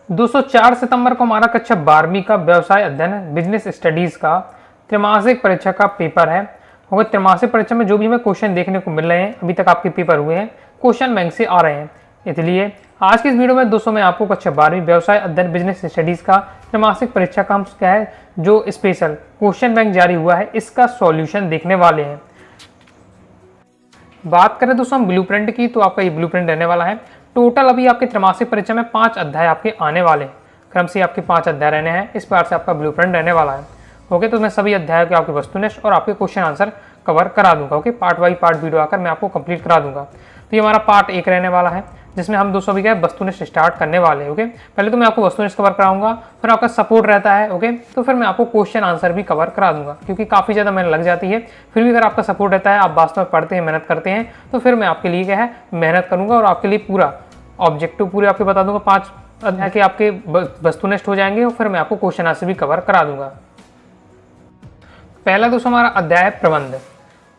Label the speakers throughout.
Speaker 1: 204 सितंबर को हमारा कक्षा 12वीं का व्यवसाय अध्ययन बिजनेस स्टडीज का त्रैमासिक परीक्षा का पेपर है। होगा त्रैमासिक परीक्षा में जो भी हमें क्वेश्चन देखने को मिल रहे हैं, अभी तक आपके पेपर हुए हैं, क्वेश्चन बैंक से आ रहे हैं। इसलिए आज की इस वीडियो में दोस्तों मैं आपको कक्षा 12वीं व्यवसाय अध्ययन बिजनेस स्टडीज का त्रैमासिक परीक्षा का हम क्या है जो स्पेशल क्वेश्चन बैंक जारी हुआ है, इसका सॉल्यूशन देखने वाले हैं। बात करें दोस्तों हम ब्लूप्रिंट की, तो आपका ये ब्लूप्रिंट रहने वाला है। टोटल अभी आपके त्रैमासिक परीक्षा में 5 अध्याय आपके आने वाले हैं, क्रम से आपके 5 अध्याय रहने हैं। इस प्रकार से आपका ब्लूप्रिंट रहने वाला है। ओके, तो मैं सभी अध्यायों के आपके वस्तुनिष्ठ और आपके क्वेश्चन आंसर कवर करा दूंगा। Okay, part by part video आकर मैं आपको कंप्लीट करा दूंगा। तो ये हमारा पार्ट 1 रहने वाला है, जिसमें हम दोस्तों भी क्या है वस्तुनिष्ठ स्टार्ट करने वाले हैं। ओके, पहले तो मैं आपको वस्तुनिष्ठ कवर कराऊंगा, फिर आपका सपोर्ट रहता है। ओके, तो फिर मैं आपको क्वेश्चन आंसर भी कवर करा दूंगा, क्योंकि काफ़ी ज़्यादा मेहनत लग जाती है। फिर भी अगर आपका सपोर्ट रहता है, आप वास्तव में पढ़ते हैं, मेहनत करते हैं, तो फिर मैं आपके लिए क्या है मेहनत करूँगा और आपके लिए पूरा ऑब्जेक्टिव पूरे आपके बता दूंगा। 5 अध्याय के आपके वस्तुनिष्ठ हो जाएंगे और फिर मैं आपको क्वेश्चन आंसर भी कवर करा दूंगा। पहला दोस्तों हमारा अध्याय है प्रबंध।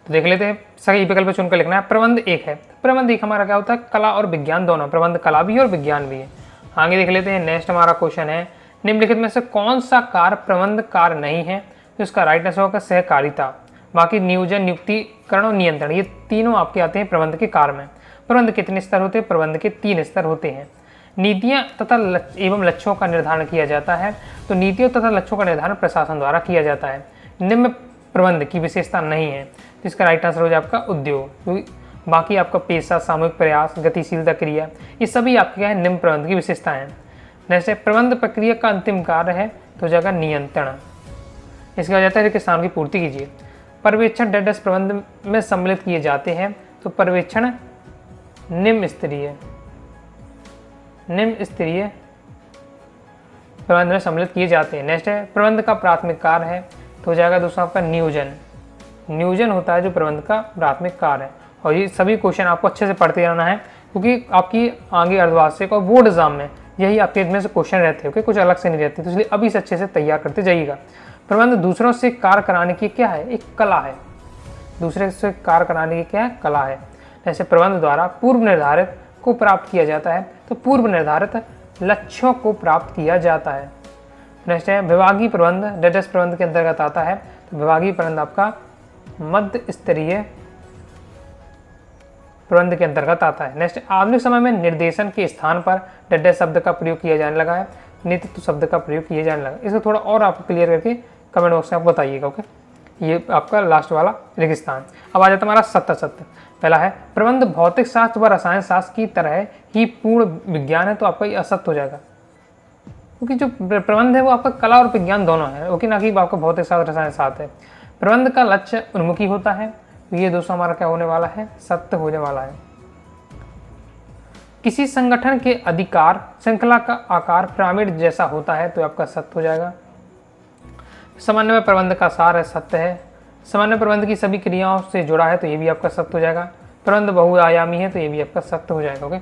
Speaker 1: तो देख लेते हैं, सही विकल्प चुनकर लिखना है। प्रबंध 1 है। प्रबंध 1 हमारा क्या होता है, कला और विज्ञान दोनों। प्रबंध कला भी है और विज्ञान भी है। आगे देख लेते हैं, नेक्स्ट हमारा क्वेश्चन है, निम्नलिखित में से कौन सा कार्य प्रबंध कार्य नहीं है? तो इसका राइट आंसर होगा सहकारिता। बाकी नियोजन, नियुक्तिकरण और नियंत्रण, ये तीनों आपके आते हैं प्रबंध के कार्य में। प्रबंध कितने स्तर होते हैं? प्रबंध के 3 स्तर होते हैं। नीतियां तथा एवं लक्ष्यों का निर्धारण किया जाता है। तो नीतियों तथा लक्ष्यों का निर्धारण प्रशासन द्वारा किया जाता है। निम्न प्रबंध की विशेषता नहीं है, तो इसका राइट आंसर हो जाए आपका उद्योग। बाकी आपका पेशा, सामूहिक प्रयास, गतिशीलता, क्रिया, ये सभी आपके क्या है निम्न प्रबंध की विशेषताएं हैं। जैसे प्रबंध प्रक्रिया का अंतिम कार्य है तो जाएगा नियंत्रण। इसका जाता है किसान की पूर्ति कीजिए। पर्यवेक्षण डेडस प्रबंध में सम्मिलित किए जाते हैं। तो पर्यवेक्षण निम्न स्तरीय प्रबंध में सम्मिलित किए जाते हैं। नेक्स्ट है प्रबंध का प्राथमिक कार्य है, तो हो जाएगा दोस्तों आपका नियोजन। नियोजन होता है जो प्रबंध का प्राथमिक कार्य है। और ये सभी क्वेश्चन आपको अच्छे से पढ़ते रहना है, क्योंकि आपकी आगे अर्धवार्षिक और बोर्ड एग्जाम में यही आपके इनमें से क्वेश्चन रहते हैं। कुछ अलग से नहीं रहते, तो इसलिए अभी से अच्छे से तैयार करते जाइएगा। प्रबंध दूसरों से कार्य कराने की क्या है, एक कला है। दूसरे से कार्य कराने की क्या है, कला है। जैसे प्रबंध द्वारा पूर्व निर्धारित को प्राप्त किया जाता है, तो पूर्व निर्धारित लक्ष्यों को प्राप्त किया जाता है। नेक्स्ट है विभागीय प्रबंध, डेडस प्रबंध के अंतर्गत आता है। तो विभागीय प्रबंध आपका मध्य स्तरीय प्रबंध के अंतर्गत आता है। नेक्स्ट आधुनिक समय में निर्देशन के स्थान पर डेडस शब्द का प्रयोग किया जाने लगा है, नेतृत्व शब्द का प्रयोग किया जाने लगा। इसको थोड़ा और आप क्लियर करके कमेंट बॉक्स में आप बताइएगा। ओके, ये आपका लास्ट वाला रेगिस्तान। अब आ जाता है हमारा सत्य। पहला है प्रबंध भौतिक शास्त्र व रसायन शास्त्र की तरह ही पूर्ण विज्ञान है, तो आपका ये असत्य हो जाएगा, क्योंकि जो प्रबंध है वो आपका कला और विज्ञान दोनों है। ओके, ना कि आपका भौतिक शास्त्र रसायन शास्त्र है। प्रबंध का लक्ष्य उन्मुखी होता है, तो ये दोस्तों हमारा क्या होने वाला है, सत्य होने वाला है। किसी संगठन के अधिकार श्रृंखला का आकार पिरामिड जैसा होता है, तो आपका सत्य हो जाएगा। सामान्य में प्रबंध का सार है, सत्य है। सामान्य प्रबंध की सभी क्रियाओं से जुड़ा है, तो ये भी आपका सत्य हो जाएगा। प्रबंध बहुआयामी है, तो ये भी आपका सत्य हो जाएगा। ओके,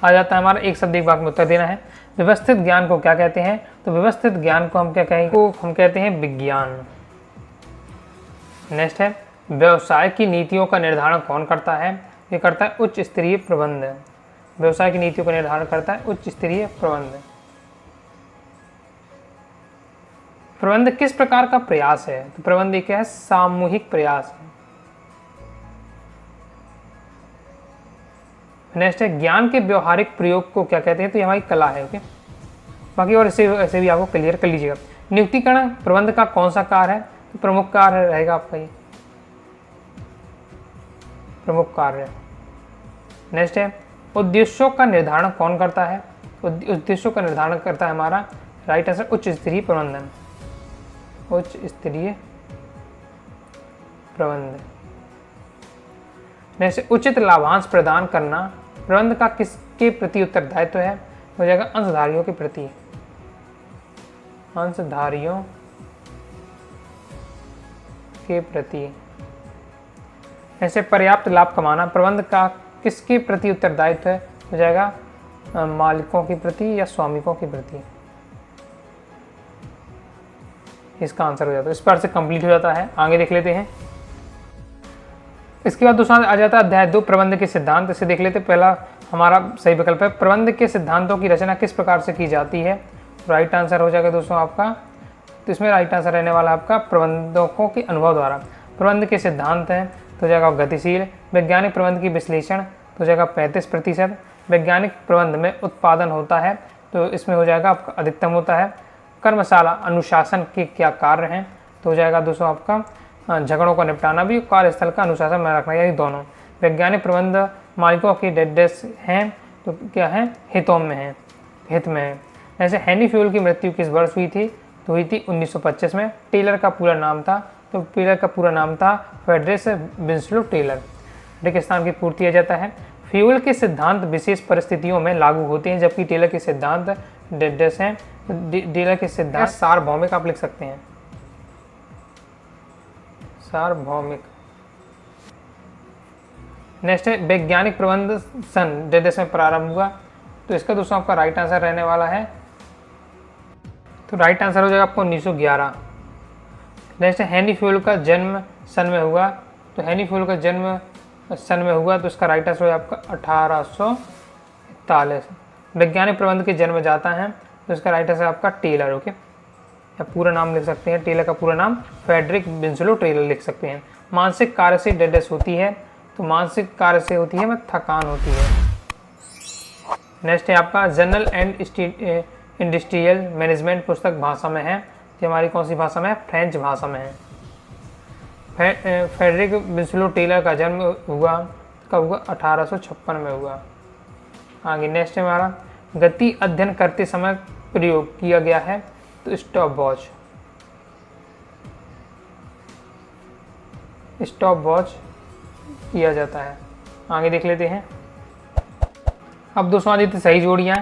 Speaker 1: आ जाता है हमारा एक शब्द एक वाक्य में उत्तर देना है। व्यवस्थित ज्ञान को क्या कहते हैं? तो व्यवस्थित ज्ञान को हम क्या कहेंगे, हम कहते हैं विज्ञान। नेक्स्ट है व्यवसाय की नीतियों का निर्धारण कौन करता है? ये करता है उच्च स्तरीय प्रबंध। व्यवसाय की नीतियों का निर्धारण करता है उच्च स्तरीय प्रबंध। प्रबंध किस प्रकार का प्रयास है? तो प्रबंध एक है सामूहिक प्रयास है। नेक्स्ट है ज्ञान के व्यवहारिक प्रयोग को क्या कहते हैं? तो ये हमारी कला है। ओके, बाकी और ऐसे भी आपको क्लियर कर लीजिएगा। नियुक्तिकरण प्रबंध का कौन सा कार्य है? तो प्रमुख कार्य रहेगा आपका ये, प्रमुख कार्य। नेक्स्ट है उद्देश्यों का निर्धारण कौन करता है? उद्देश्यों का निर्धारण करता है हमारा राइट आंसर उच्च स्तरीय प्रबंधन। उच्च स्तरीय प्रबंध। नेक्स्ट उचित लाभांश प्रदान करना प्रबंध का किसके प्रति उत्तरदायित्व है? हो जाएगा अंशधारियों के प्रति। अंशधारियों के प्रति। ऐसे पर्याप्त लाभ कमाना प्रबंध का किसके प्रति उत्तरदायित्व है? हो जाएगा मालिकों के प्रति या स्वामिकों के प्रति। इसका आंसर हो जाता है, इस पर से कंप्लीट हो जाता है। आगे देख लेते हैं। इसके बाद दूसरा आ जाता है अध्याय 2 प्रबंध के सिद्धांत। इसे देख लेते हैं। पहला हमारा सही विकल्प है प्रबंध के सिद्धांतों की रचना किस प्रकार से की जाती है। राइट आंसर हो जाएगा दोस्तों आपका, तो इसमें राइट आंसर रहने वाला आपका प्रबंधकों के अनुभव द्वारा। प्रबंध के सिद्धांत हैं तो हो जाएगा गतिशील। वैज्ञानिक प्रबंध की विश्लेषण तो हो जाएगा 35%। वैज्ञानिक प्रबंध में उत्पादन होता है तो इसमें हो जाएगा आपका अधिकतम होता है। कर्मशाला अनुशासन के क्या कार्य हैं, तो हो जाएगा दोस्तों आपका झगड़ों का निपटाना भी, कार्यस्थल का अनुशासन में रखना, यही दोनों। वैज्ञानिक प्रबंध मालिकों की डेडेस हैं तो क्या है, हितों में है, हित में है। जैसे हेनरी फ्यूल की मृत्यु किस वर्ष हुई थी, तो हुई थी 1925 में। टेलर का पूरा नाम था, तो टेलर का पूरा नाम था फ्रेडरिक विंस्लो टेलर। रेगिस्तान की पूर्ति आ जाता है। फ्यूल के सिद्धांत विशेष परिस्थितियों में लागू होते हैं, जबकि टेलर के सिद्धांत डेडेस हैं। टेलर के सिद्धांत सार्वभौमिक आप लिख सकते हैं, सार्वभौमिक। नेक्स्ट है वैज्ञानिक प्रबंध सन डेडेस में प्रारंभ हुआ, तो इसका दोस्तों आपका राइट आंसर रहने वाला है, तो राइट आंसर हो जाएगा आपको 1911। नेक्स्ट है हेनरी फ्यूल का जन्म सन में हुआ, तो हेनरी फ्यूल का जन्म सन में हुआ तो इसका राइट आंसर हो आपका 1841। वैज्ञानिक प्रबंध के जन्म जाता है तो इसका राइट आंसर आपका टेलर। ओके, या पूरा नाम लिख सकते हैं, टेलर का पूरा नाम फ्रेडरिक विंस्लो टेलर लिख सकते हैं। मानसिक कार्य से डेडेस होती है, तो मानसिक कार्य से होती है में थकान होती है। नेक्स्ट है आपका जनरल एंड इंडस्ट्रियल मैनेजमेंट पुस्तक भाषा में है, ये हमारी कौन सी भाषा में है, फ्रेंच भाषा में है। फ्रेडरिक विंस्लो टेलर का जन्म हुआ कब हुआ, 1856 में हुआ। आगे नेक्स्ट है हमारा गति अध्ययन करते समय प्रयोग किया गया है, तो स्टॉप वॉच, स्टॉप वॉच किया जाता है। आगे देख लेते हैं। अब दोस्तों आ जाती सही जोड़ियाँ।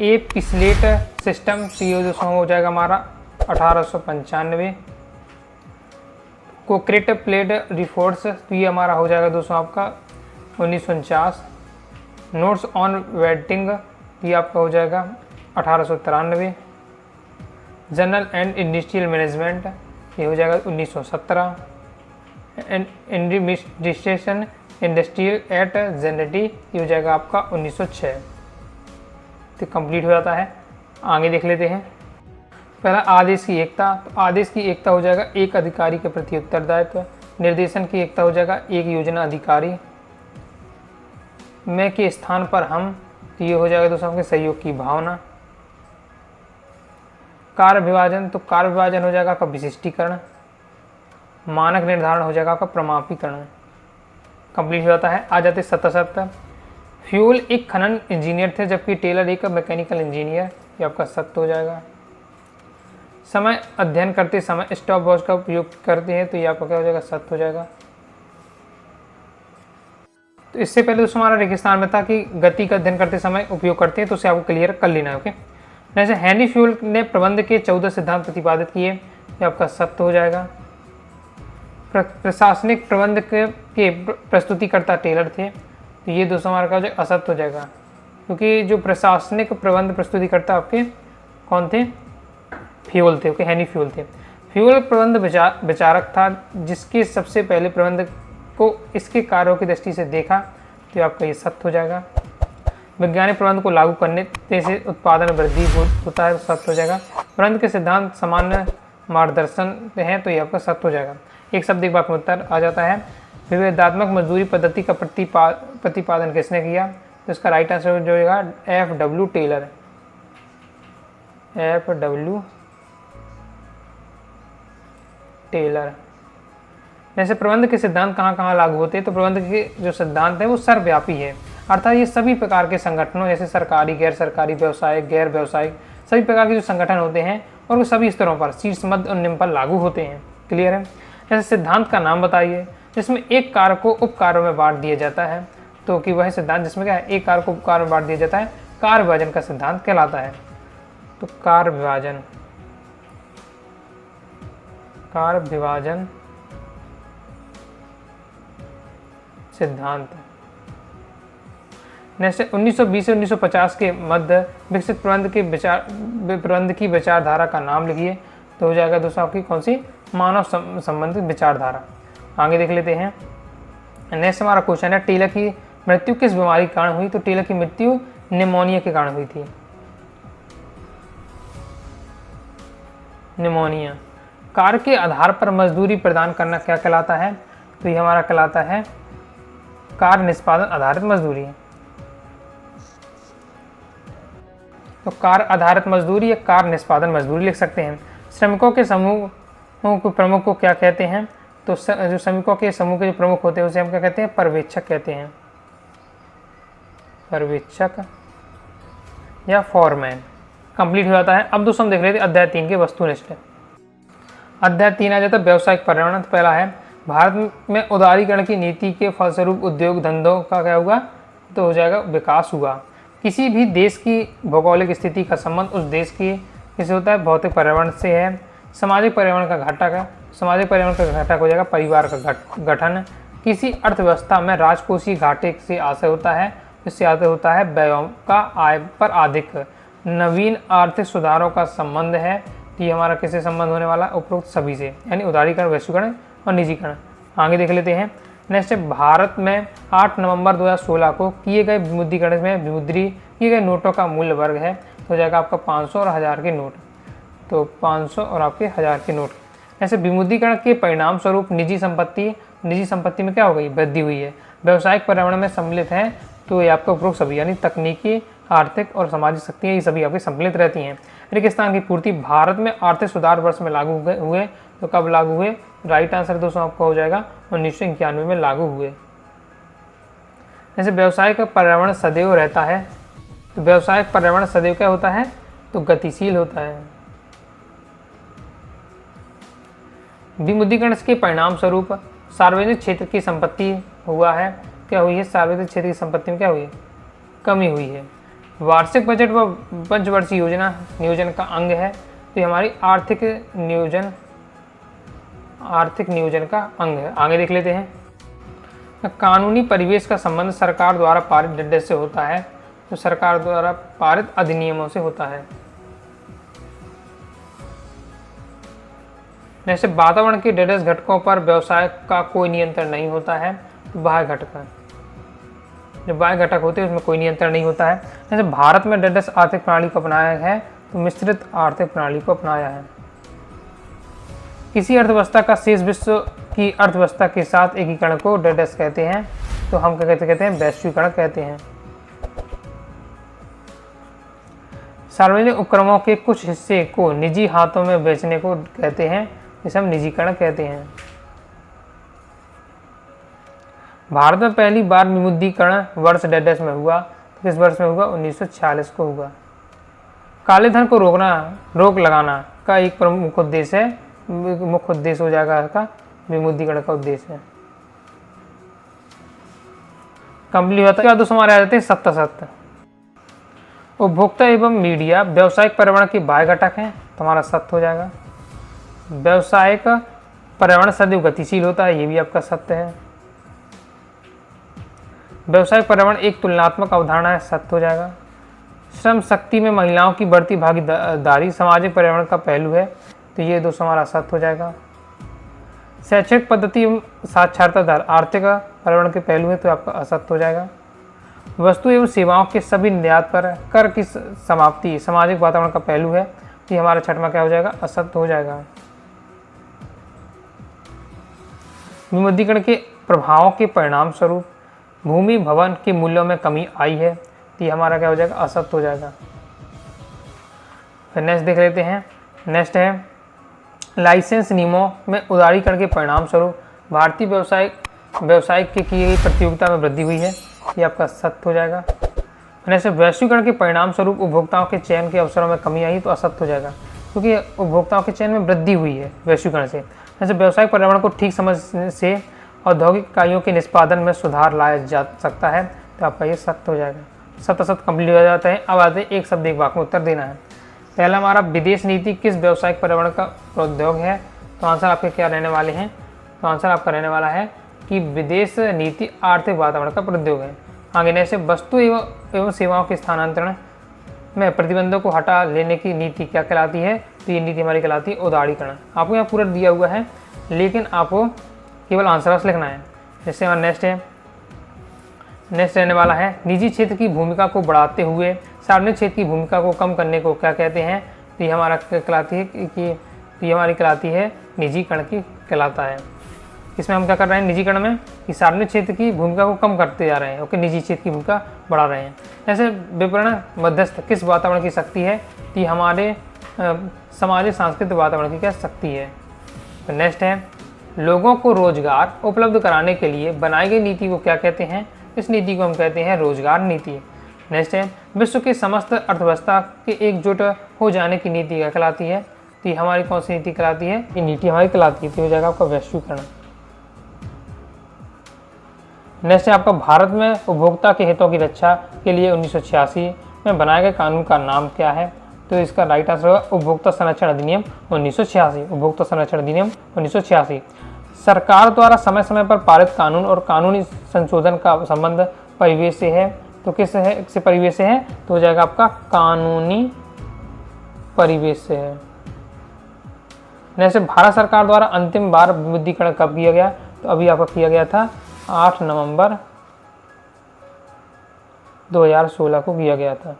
Speaker 1: ए पिछलेट सिस्टम, तो ये दोस्तों हो जाएगा हमारा 1895। कोक्रेट प्लेट रिफोर्स, तो ये हमारा हो जाएगा दोस्तों आपका 1949। नोट्स ऑन वेटिंग, ये आपका हो जाएगा 1893। जनरल एंड इंडस्ट्रियल मैनेजमेंट, ये हो जाएगा 1917। एडमिनिस्ट्रेशन इंडस्ट्रियल एट जेनेटी, ये हो जाएगा आपका 1906। तो कंप्लीट हो जाता है। आगे देख लेते हैं। पहला आदेश की एकता, तो आदेश की एकता हो जाएगा एक अधिकारी के प्रति उत्तरदायित्व। निर्देशन की एकता हो जाएगा एक योजना अधिकारी। मैं के स्थान पर हम, तो ये हो जाएगा दोस्तों आपके सहयोग की भावना। कार्य विभाजन, तो कार्य विभाजन हो जाएगा आपका विशिष्टीकरण। मानक निर्धारण हो जाएगा आपका प्रमापीकरण। कंप्लीट हो जाता है। आ जाते सत्य। फ्यूल एक खनन इंजीनियर थे, जबकि टेलर एक मैकेनिकल इंजीनियर, ये आपका सत्य हो जाएगा। समय अध्ययन करते समय स्टॉप वॉच का उपयोग करते हैं, तो ये आपका क्या हो जाएगा, सत्य हो जाएगा। तो इससे पहले दोस्तों हमारा रेगिस्तान में था कि गति का अध्ययन करते समय उपयोग करते हैं, तो उसे आपको क्लियर कर लेना है। ओके, जैसे हेनरी फ्यूल ने प्रबंध के 14 सिद्धांत प्रतिपादित किए, ये आपका सत्य हो जाएगा। प्रशासनिक प्रबंध के प्रस्तुतिकर्ता टेलर थे, तो ये दोस्तों हमारा क्या असत्य हो जाएगा, क्योंकि जो प्रशासनिक प्रबंध प्रस्तुतिकर्ता आपके कौन थे, फ्यूल थे। ओके, हेनरी फ्यूल थे। फ्यूल प्रबंध विचारक था, जिसके सबसे पहले प्रबंध को इसके कार्यों की दृष्टि से देखा, तो आपका ये सत्य हो जाएगा। वैज्ञानिक प्रबंध को लागू करने से उत्पादन वृद्धि होता है, तो सत्य हो जाएगा। प्रबंध के सिद्धांत सामान्य मार्गदर्शन हैं, तो ये आपका सत्य हो जाएगा। एक शब्द एक बात में उत्तर आ जाता है। विवेदात्मक मजदूरी पद्धति का प्रतिपादन किसने किया, तो इसका राइट आंसर जो होगा F.W. टेलर। F.W. टेलर। जैसे प्रबंध के सिद्धांत कहाँ कहाँ लागू होते हैं, तो प्रबंध के जो सिद्धांत है वो सर्वव्यापी है, अर्थात ये सभी प्रकार के संगठनों जैसे सरकारी, गैर सरकारी, व्यवसायिक, गैर व्यवसायिक, सभी प्रकार के जो संगठन होते हैं और वो सभी स्तरों पर शीर्ष, मध्य और निम्न पर लागू होते हैं। क्लियर है। जैसे सिद्धांत का नाम बताइए जिसमें एक कार्य को उप कार्यों में बांट दिया जाता है, तो कि वह सिद्धांत जिसमें क्या है, एक कार्य को उप कार्य में बांट दिया जाता है, कार्य विभाजन का सिद्धांत कहलाता है। तो कार्य विभाजन सिद्धांत। नेक्स्ट 1920 से 1950 के मध्य विकसित प्रबंध की विचारधारा का नाम लिखिए, तो हो जाएगा दोस्तों आपकी कौन सी, मानव संबंधित विचारधारा। आगे देख लेते हैं। नेक्स्ट हमारा क्वेश्चन है टेलर की मृत्यु किस बीमारी के कारण हुई? तो टेलर की मृत्यु निमोनिया के कारण हुई थी। निमोनिया। कार्य के आधार पर मजदूरी प्रदान करना क्या कहलाता है? तो ये हमारा कहलाता है कार्य निष्पादन आधारित मजदूरी। तो कार्य आधारित मजदूरी या कार्य निष्पादन मजदूरी लिख सकते हैं। श्रमिकों के समूह को प्रमुख को क्या कहते हैं? तो जो श्रमिकों के समूह के जो प्रमुख होते हैं उसे हम क्या कहते हैं? पर्यवेक्षक कहते हैं। पर्यवेक्षक या फॉरमैन। कंप्लीट हो जाता है। अब दोस्तों हम देख रहे थे अध्याय 3 के वस्तुनिष्ठ। अध्याय 3 आ जाता है व्यावसायिक पर्यावरण। तो पहला है भारत में उदारीकरण की नीति के फलस्वरूप उद्योग धंधों का क्या होगा? तो हो जाएगा विकास हुआ। किसी भी देश की भौगोलिक स्थिति का संबंध उस देश की किसे होता है? भौतिक पर्यावरण से है। सामाजिक पर्यावरण का घटक है। सामाजिक पर्यावरण का घटक हो जाएगा परिवार का गठन। किसी अर्थव्यवस्था में राजकोषीय घाटे से आशय होता है, इससे आशय होता है व्ययों का आय पर अधिक। नवीन आर्थिक सुधारों का संबंध है। ये हमारा किससे संबंध होने वाला? उपरोक्त सभी से, यानी उदारीकरण, वैश्वीकरण और निजीकरण। आगे देख लेते हैं। नेक्स्ट है भारत में 8 नवंबर 2016 को किए गए विमुद्रीकरण में विमुद्री किए गए नोटों का मूल्य वर्ग है। तो हो जाएगा आपका 500 और 1000 के नोट। तो 500 और आपके 1000 के नोट। ऐसे विमुद्रीकरण के परिणाम स्वरूप निजी संपत्ति में क्या हो गई? वृद्धि हुई है। व्यवसायिक पर्यावरण में सम्मिलित है। तो ये आपका उपरोक्त सभी, यानी तकनीकी, आर्थिक और सामाजिक शक्तियाँ, ये सभी आपकी सम्मिलित रहती हैं। रेगिस्तान की पूर्ति। भारत में आर्थिक सुधार वर्ष में लागू हुए। तो कब लागू हुए? राइट आंसर दोस्तों आपका हो जाएगा 1991 में लागू हुए। जैसे व्यवसायिक पर्यावरण सदैव रहता है। तो व्यवसायिक पर्यावरण सदैव क्या होता है? तो गतिशील होता है। विमुद्रीकरण के परिणाम स्वरूप सार्वजनिक क्षेत्र की संपत्ति हुआ है, क्या हुई है? सार्वजनिक क्षेत्र की संपत्ति में क्या हुई है? कमी हुई है। वार्षिक बजट व पंचवर्षीय योजना नियोजन का अंग है। तो ये हमारी आर्थिक नियोजन का अंग है। आगे देख लेते हैं। कानूनी परिवेश का संबंध सरकार द्वारा पारित निर्देश से होता है। तो सरकार द्वारा पारित अधिनियमों से होता है। जैसे वातावरण के डेडस घटकों पर व्यवसाय का कोई नियंत्रण नहीं होता है। तो बाह्य घटक, जो बाह्य घटक होते हैं उसमें कोई नियंत्रण नहीं होता है। जैसे भारत में डेडस आर्थिक प्रणाली को अपनाया है। तो मिश्रित आर्थिक प्रणाली को अपनाया है। किसी अर्थव्यवस्था का शेष विश्व की अर्थव्यवस्था के साथ एकीकरण को डेडस कहते हैं। तो हम क्या कहते हैं? वैश्वीकरण कहते हैं। सार्वजनिक उपक्रमों के कुछ हिस्से को निजी हाथों में बेचने को कहते हैं, जिसे हम निजीकरण कहते हैं। भारत में पहली बार विमुद्रीकरण वर्ष डेडस में हुआ। तो किस वर्ष में हुआ? 1946 को हुआ। काले धन को रोक लगाना का एक प्रमुख उद्देश्य है। मुख्य उद्देश्य हो जाएगा इसका विमुद्रीकरण का उद्देश्य है। कंप्लीट होता है। दोस्तों हमारे आ जाते हैं सत्य। उपभोक्ता एवं मीडिया व्यावसायिक पर्यावरण के बाह्य घटक हैं। तो हमारा सत्य हो जाएगा। व्यावसायिक पर्यावरण सदैव गतिशील होता है। ये भी आपका सत्य है। व्यावसायिक पर्यावरण एक तुलनात्मक अवधारणा है। सत्य हो जाएगा। श्रम शक्ति में महिलाओं की बढ़ती भागीदारी सामाजिक पर्यावरण का पहलू है। तो ये दोस्तों हमारा सत्य हो जाएगा। शैक्षिक पद्धति साक्षरता दर आर्थिक पर्यावरण के पहलू है। तो आपका असत्य हो जाएगा। वस्तु एवं सेवाओं के सभी निर्यात पर कर की समाप्ति सामाजिक वातावरण का पहलू है। तो ये हमारा छठवां क्या हो जाएगा? असत्य हो जाएगा। विमुद्रीकरण के प्रभावों के परिणाम स्वरूप भूमि भवन के मूल्यों में कमी आई है। तो ये हमारा क्या हो जाएगा? असत्य हो जाएगा। फिर नेक्स्ट देख लेते हैं। नेक्स्ट है लाइसेंस नियमों में उदारीकरण के परिणाम स्वरूप भारतीय व्यवसायिक की गई प्रतियोगिता में वृद्धि हुई है। ये आपका सत्य हो जाएगा। जैसे वैश्वीकरण के परिणाम स्वरूप उपभोक्ताओं के चयन के अवसरों में कमी आई। तो असत्य हो जाएगा, क्योंकि उपभोक्ताओं के चयन में वृद्धि हुई है वैश्वीकरण से। जैसे व्यावसायिक पर्यावरण को ठीक समझने से औद्योगिक इकाइयों के निष्पादन में सुधार लाया जा सकता है। तो आपका ये सत्य हो जाएगा। सत्य कंप्लीट हो जाता है। अब आते हैं एक शब्द एक वाक्य में उत्तर देना है। पहला हमारा विदेश नीति किस व्यावसायिक पर्यावरण का उद्योग है? तो आंसर आपके क्या रहने वाले हैं? तो आंसर आपका रहने वाला है कि विदेश नीति आर्थिक वातावरण का उद्योग है। आगे नेक्स्ट है वस्तु एवं सेवाओं के स्थानांतरण में प्रतिबंधों को हटा लेने की नीति क्या कहलाती है? तो ये नीति हमारी कहलाती है उदारीकरण। आपको यहाँ पूरा दिया हुआ है, लेकिन आपको केवल आंसर लिखना है। जैसे हमारा नेक्स्ट है नेक्स्ट रहने वाला है निजी क्षेत्र की भूमिका को बढ़ाते हुए सार्वजनिक क्षेत्र की भूमिका को कम करने को क्या कहते हैं। तो ये हमारा कहलाती है कि ये हमारी कहलाती है निजीकरण की कहलाता है। इसमें हम क्या कर रहे हैं निजीकरण में कि सार्वजनिक क्षेत्र की भूमिका को कम करते जा रहे हैं, ओके, निजी क्षेत्र की भूमिका बढ़ा रहे हैं। ऐसे विपणन मध्यस्थ किस वातावरण की शक्ति है। कि हमारे सामाजिक सांस्कृतिक वातावरण की क्या शक्ति है। तो नेक्स्ट है लोगों को रोजगार उपलब्ध कराने के लिए बनाई गई नीति को क्या कहते हैं। इस नीति को हम कहते हैं रोजगार नीति। नेक्स्ट है विश्व की समस्त अर्थव्यवस्था के एकजुट हो जाने की नीति क्या कहलाती है। तो ये हमारी कौन सी नीति कहलाती है। ये नीति हमारी कहलाती है। तो हो जाएगा आपका वैश्वीकरण। नेक्स्ट है आपका भारत में उपभोक्ता के हितों की रक्षा के लिए 1986 में बनाए गए कानून का नाम क्या है। तो इसका राइट आंसर होगा उपभोक्ता संरक्षण अधिनियम 1986। उपभोक्ता संरक्षण अधिनियम 1986। सरकार द्वारा समय समय पर पारित कानून और कानूनी संशोधन का संबंध परिवेश से है। तो किस है से परिवेश से है। तो हो जाएगा आपका कानूनी परिवेश से है। नेक्स्ट भारत सरकार द्वारा अंतिम बार विमुद्रीकरण कब किया गया। तो अभी आपका किया गया था 8 नवंबर 2016 को किया गया था।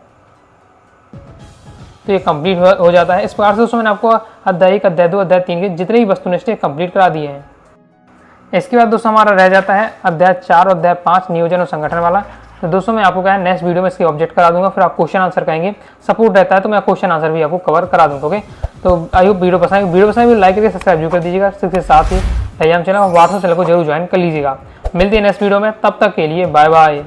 Speaker 1: तो ये कंप्लीट हो जाता है। इस प्रकार से दोस्तों मैंने आपको अध्याय 1, अध्याय 2, अध्याय 3 के जितने भी वस्तुनिष्ठ कंप्लीट करा दिए हैं। इसके बाद दोस्तों हमारा रह जाता है अध्याय 4 और अध्याय 5 नियोजन और संगठन वाला। तो दोस्तों मैं आपको क्या है नेक्स्ट वीडियो में इसके ऑब्जेक्ट करा दूंगा, फिर आप क्वेश्चन आंसर करेंगे। सपोर्ट रहता है तो मैं क्वेश्चन आंसर भी आपको कवर करा दूंगा। ओके, तो आई होप वीडियो पसंद लाइक करके सब्सक्राइब जरूर कर दीजिएगा। इसके साथ ही टेलीग्राम चैनल और व्हाट्सएप चैनल को जरूर ज्वाइन कर लीजिएगा। मिलते हैं नेक्स्ट वीडियो में, तब तक के लिए बाय बाय।